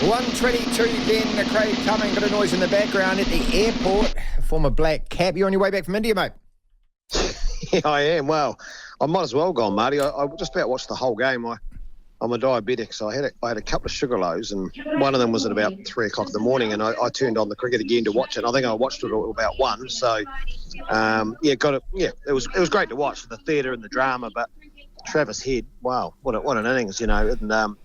1:22 then, Craig Cumming, bit of noise in the background at the airport. Former black cap. You're on your way back from India, mate? Yeah, I am. Well, I might as well go on, Marty. I just about watched the whole game. I'm a diabetic, so I had a couple of sugar lows, and one of them was at about 3 o'clock in the morning, and I turned on the cricket again to watch it. I think I watched it at about 1. So, it was great to watch, the theatre and the drama, but Travis Head, wow, what an innings, and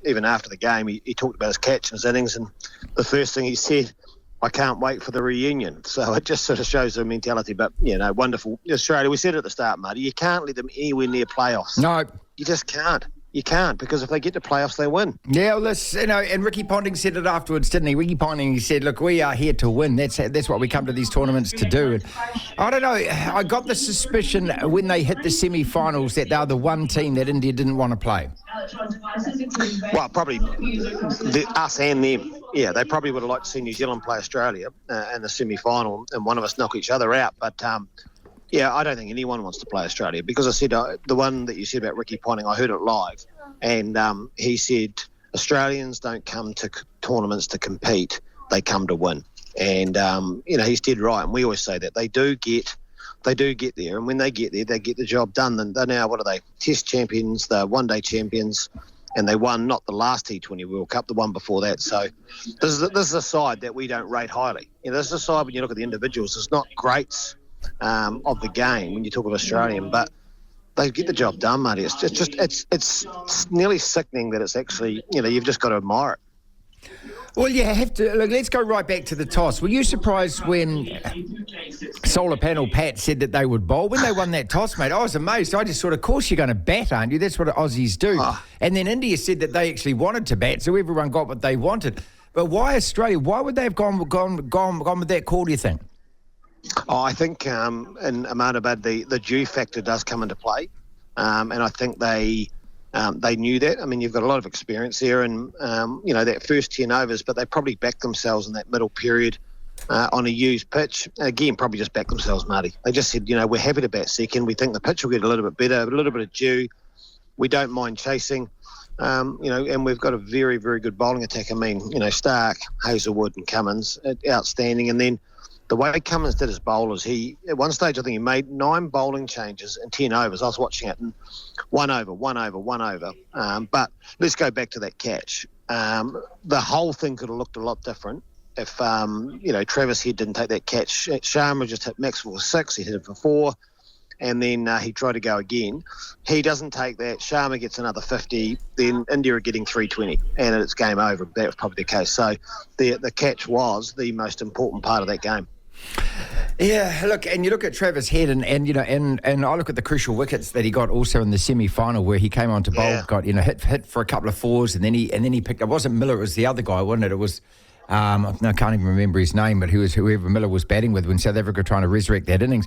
even after the game, he talked about his catch and his innings, and the first thing he said, I can't wait for the reunion. So it just sort of shows their mentality, but, wonderful. Australia, we said at the start, Marty, you can't let them anywhere near playoffs. No. You just can't. You can't, because if they get to playoffs, they win. Yeah, well, and Ricky Ponting said it afterwards, didn't he? Ricky Ponting, he said, look, we are here to win. That's what we come to these tournaments to do. And I don't know, I got the suspicion when they hit the semi-finals that they're the one team that India didn't want to play. Well, probably us and them. Yeah, they probably would have liked to see New Zealand play Australia in the semi-final and one of us knock each other out. But, I don't think anyone wants to play Australia, because I said the one that you said about Ricky Ponting, I heard it live, and he said Australians don't come to tournaments to compete, they come to win. And, he's dead right, and we always say that. They do get there, and when they get there, they get the job done. And they're now, what are they, Test champions, they're one-day champions, and they won not the last T20 World Cup, the one before that. So this is a side that we don't rate highly. This is a side, when you look at the individuals, it's not greats of the game when you talk of Australian, but they get the job done, Marty. It's nearly sickening that it's actually, you've just got to admire it. Well, you have to. Look, let's go right back to the toss. Were you surprised when Solar Panel Pat said that they would bowl? When they won that toss, mate, I was amazed. I just thought, of course you're going to bat, aren't you? That's what Aussies do. And then India said that they actually wanted to bat, so everyone got what they wanted. But why Australia? Why would they have gone with that call, do you think? I think in Ahmedabad the dew factor does come into play, and I think they knew that. I mean, you've got a lot of experience there, and that first 10 overs, but they probably backed themselves in that middle period on a used pitch. Again, probably just backed themselves, Marty. They just said, we're happy to bat second. We think the pitch will get a little bit better, a little bit of dew. We don't mind chasing, and we've got a very, very good bowling attack. I mean, Stark, Hazelwood, and Cummins, outstanding, and then the way Cummins did his bowlers, at one stage I think he made 9 bowling changes in 10 overs. I was watching it, and one over. But let's go back to that catch. The whole thing could have looked a lot different if, Travis Head didn't take that catch. Sharma just hit Maxwell for 6, he hit it for 4, and then he tried to go again. He doesn't take that. Sharma gets another 50, then India are getting 320, and it's game over. That was probably the case. So the catch was the most important part of that game. Yeah, look, and you look at Travis Head, and I look at the crucial wickets that he got also in the semi-final, where he came on to bowl, got hit for a couple of 4s, and then he picked up. It wasn't Miller, it was the other guy, wasn't it? It was I can't even remember his name, but whoever Miller was batting with when South Africa were trying to resurrect that innings.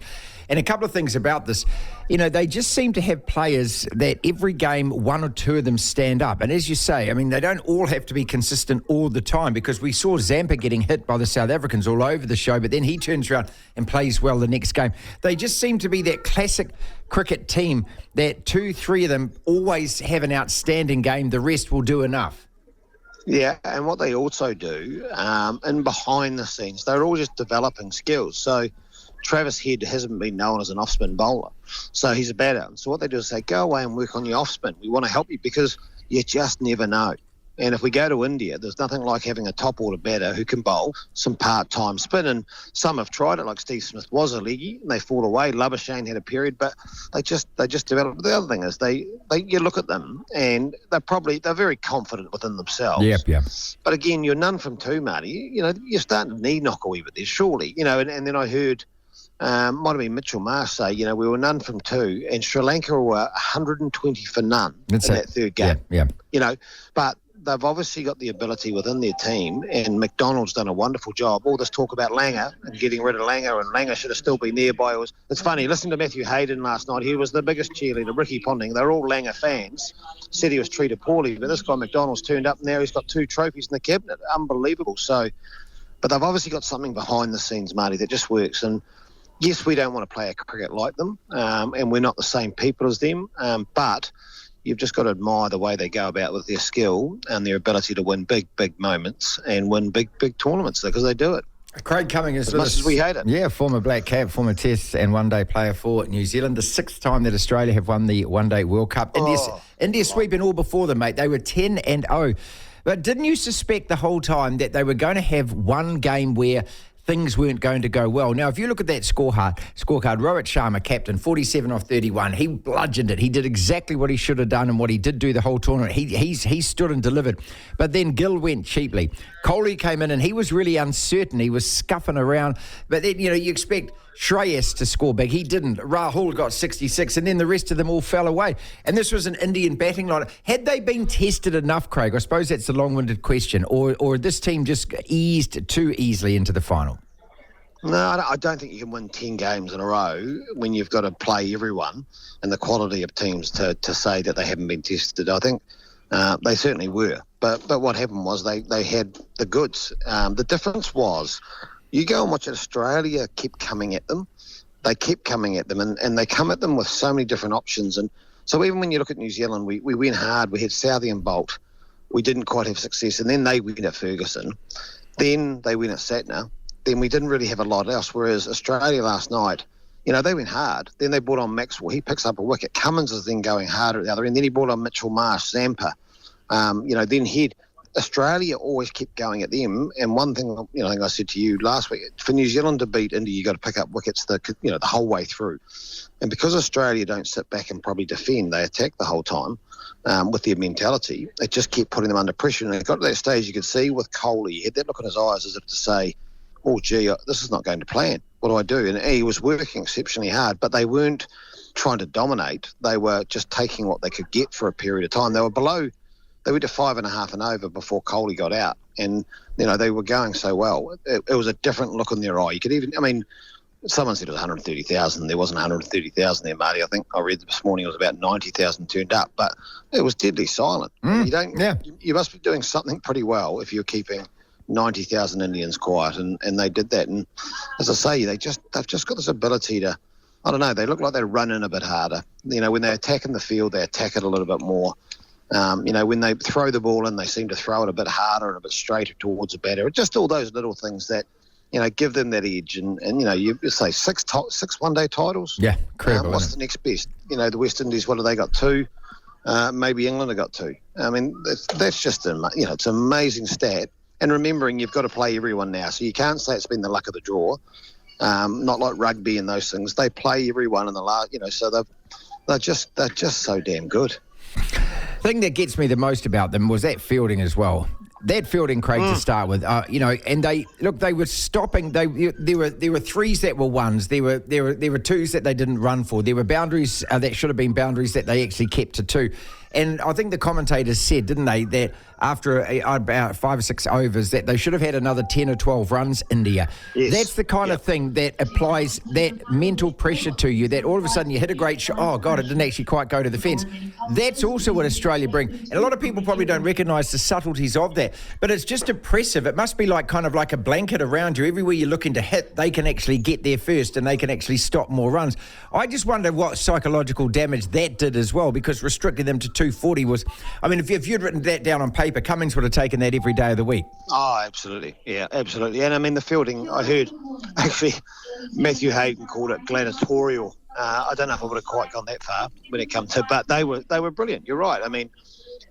And a couple of things about this, they just seem to have players that every game, 1 or 2 of them stand up. And as you say, I mean, they don't all have to be consistent all the time, because we saw Zampa getting hit by the South Africans all over the show, but then he turns around and plays well the next game. They just seem to be that classic cricket team that 2, 3 of them always have an outstanding game. The rest will do enough. Yeah, and what they also do, and behind the scenes, they're all just developing skills. So Travis Head hasn't been known as an off-spin bowler, so he's a batter. So what they do is say, go away and work on your off-spin. We want to help you, because you just never know. And if we go to India, there's nothing like having a top-order batter who can bowl some part-time spin. And some have tried it, like Steve Smith was a leggy, and they fall away. Labuschagne had a period, but they just developed. But the other thing is, you look at them, and they're very confident within themselves. Yep. But again, you're none from 2, Marty. You're starting to knee knock a wee bit there, surely. And then I heard, might have been Mitchell Marsh say, we were none from 2, and Sri Lanka were 120 for none in that third game. Yeah. But they've obviously got the ability within their team, and McDonald's done a wonderful job. All this talk about Langer and getting rid of Langer, and Langer should have still been nearby. It's funny, listening to Matthew Hayden last night, he was the biggest cheerleader. Ricky Ponting, they're all Langer fans, said he was treated poorly, but this guy McDonald's turned up, and now he's got 2 trophies in the cabinet. Unbelievable. So, but they've obviously got something behind the scenes, Marty, that just works. And yes, we don't want to play a cricket like them, and we're not the same people as them, but you've just got to admire the way they go about with their skill and their ability to win big, big moments and win big, big tournaments because they do it. Craig Cumming is as much as we hate it. Yeah, former Black Cap, former Test and one-day player for New Zealand. The 6th time that Australia have won the one-day World Cup. India sweeping all before them, mate. They were 10-0. But didn't you suspect the whole time that they were going to have one game where things weren't going to go well? Now, if you look at that scorecard, Rohit Sharma, captain, 47 off 31. He bludgeoned it. He did exactly what he should have done and what he did do the whole tournament. He stood and delivered. But then Gill went cheaply. Kohli came in and he was really uncertain. He was scuffing around. But then, you expect Shreyas to score big. He didn't. Rahul got 66 and then the rest of them all fell away. And this was an Indian batting line. Had they been tested enough, Craig? I suppose that's a long-winded question. Or this team just eased too easily into the final? No, I don't think you can win 10 games in a row when you've got to play everyone and the quality of teams to say that they haven't been tested. I think they certainly were. But what happened was they had the goods. The difference was you go and watch it, Australia kept coming at them. They kept coming at them and they come at them with so many different options. And so even when you look at New Zealand, we went hard. We had Southey and Bolt. We didn't quite have success. And then they went at Ferguson. Then they went at Satner. Then we didn't really have a lot else, whereas Australia last night, they went hard. Then they brought on Maxwell. He picks up a wicket. Cummins is then going harder at the other end. Then he brought on Mitchell Marsh, Zampa. Then Australia always kept going at them. And one thing, I think I said to you last week, for New Zealand to beat India, you got to pick up wickets the whole way through. And because Australia don't sit back and probably defend, they attack the whole time with their mentality. It just kept putting them under pressure. And it got to that stage you could see with Kohli, he had that look in his eyes as if to say, oh, gee, this is not going to plan. What do I do? And he was working exceptionally hard, but they weren't trying to dominate. They were just taking what they could get for a period of time. They were below, they went to 5.5 and over before Kohli got out. And, they were going so well. It was a different look in their eye. You could even, someone said it was 130,000. There wasn't 130,000 there, Marty. I think I read this morning it was about 90,000 turned up, but it was deadly silent. You must be doing something pretty well if you're keeping 90,000 Indians quiet, and they did that. And as I say, they've just got this ability to, I don't know, they look like they run in a bit harder. When they attack in the field, they attack it a little bit more. When they throw the ball in, they seem to throw it a bit harder and a bit straighter towards the batter. Just all those little things that, give them that edge. And you say six one-day titles. Yeah, incredible. What's the next best? The West Indies, what have they got? 2? Maybe England have got 2. That's just, it's an amazing stat. And remembering you've got to play everyone now. So you can't say it's been the luck of the draw. Not like rugby and those things. They play everyone in the last, so they're just so damn good. The thing that gets me the most about them was that fielding as well. That fielding, Craig, to start with, and they were stopping. There were threes that were ones. There were twos that they didn't run for. There were boundaries that should have been boundaries that they actually kept to 2. And I think the commentators said, didn't they, that after about 5 or 6 overs that they should have had another 10 or 12 runs, India. Yes. That's the kind of thing that applies that mental pressure to you, that all of a sudden you hit a great shot. Oh, God, it didn't actually quite go to the fence. That's also what Australia bring. And a lot of people probably don't recognise the subtleties of that. But it's just impressive. It must be kind of like a blanket around you. Everywhere you're looking to hit, they can actually get there first and they can actually stop more runs. I just wonder what psychological damage that did as well, because restricting them to 240 was... if you'd written that down on paper, Cummings would have taken that every day of the week. Oh, absolutely. Yeah, absolutely. And the fielding, I heard, actually, Matthew Hayden called it gladiatorial. I don't know if I would have quite gone that far when it comes to, but they were brilliant. You're right.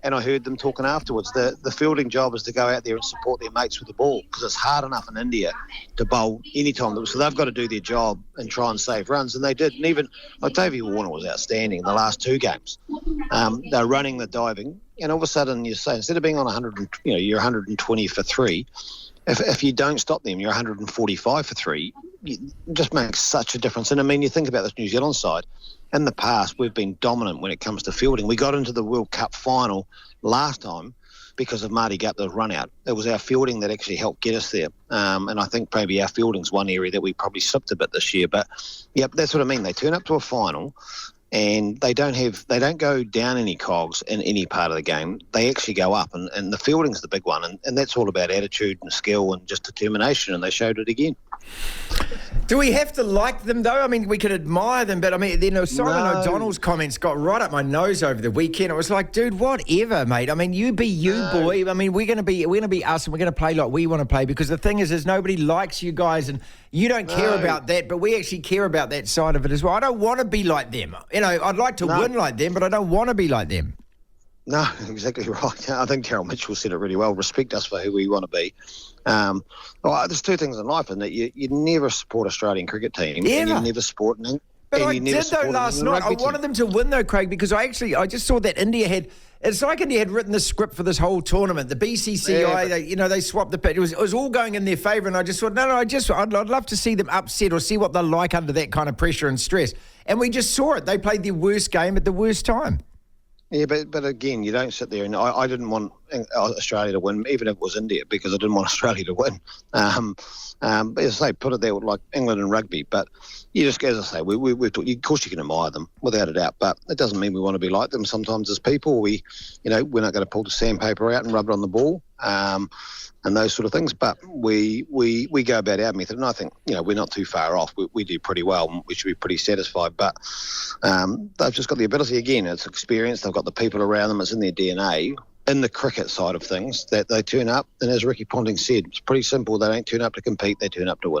And I heard them talking afterwards. The fielding job is to go out there and support their mates with the ball, because it's hard enough in India to bowl any time. So they've got to do their job and try and save runs, and they did. And even Davey Warner was outstanding in the last 2 games. They're running the diving, and all of a sudden you say, instead of being on 100, you're 120 for 3. If you don't stop them, you're 145 for 3. It just makes such a difference. And you think about this New Zealand side. In the past, we've been dominant when it comes to fielding. We got into the World Cup final last time because of Marty Gupta's run out. It was our fielding that actually helped get us there. And I think maybe our fielding's one area that we probably slipped a bit this year. But, that's what I mean. They turn up to a final and they don't go down any cogs in any part of the game. They actually go up, and the fielding's the big one. And that's all about attitude and skill and just determination, and they showed it again. Do we have to like them, though? I mean, we can admire them, but I mean, Simon O'Donnell's comments got right up my nose over the weekend. It was like, dude, whatever, mate. I mean, you be you, boy. I mean, we're gonna be us, and we're gonna play like we want to play. Because the thing is nobody likes you guys, and you don't care about that, but we actually care about that side of it as well. I don't want to be like them. I'd like to win like them, but I don't want to be like them. No, exactly right. I think Carol Mitchell said it really well. Respect us for who we want to be. There's two things in life, and that you never support Australian cricket team, and you never support. But I did though last night. I wanted them to win though, Craig, because I just saw that India had. It's like India had written the script for this whole tournament. The BCCI, they swapped the pitch. It was all going in their favour, and I just thought, I'd love to see them upset or see what they're like under that kind of pressure and stress. And we just saw it. They played their worst game at the worst time. Yeah, but again, you don't sit there, and I didn't want Australia to win, even if it was India, because I didn't want Australia to win. But as I say, put it there with like England and rugby. But you just, as I say, we've talked, of course you can admire them without a doubt, but it doesn't mean we want to be like them. Sometimes as people, we're not going to pull the sandpaper out and rub it on the ball. And those sort of things, but we go about our method, and I think we're not too far off. We do pretty well. We should be pretty satisfied, but they've just got the ability. Again, it's experience. They've got the people around them. It's in their DNA. In the cricket side of things, that they turn up, and as Ricky Ponting said, it's pretty simple. They don't turn up to compete; they turn up to win.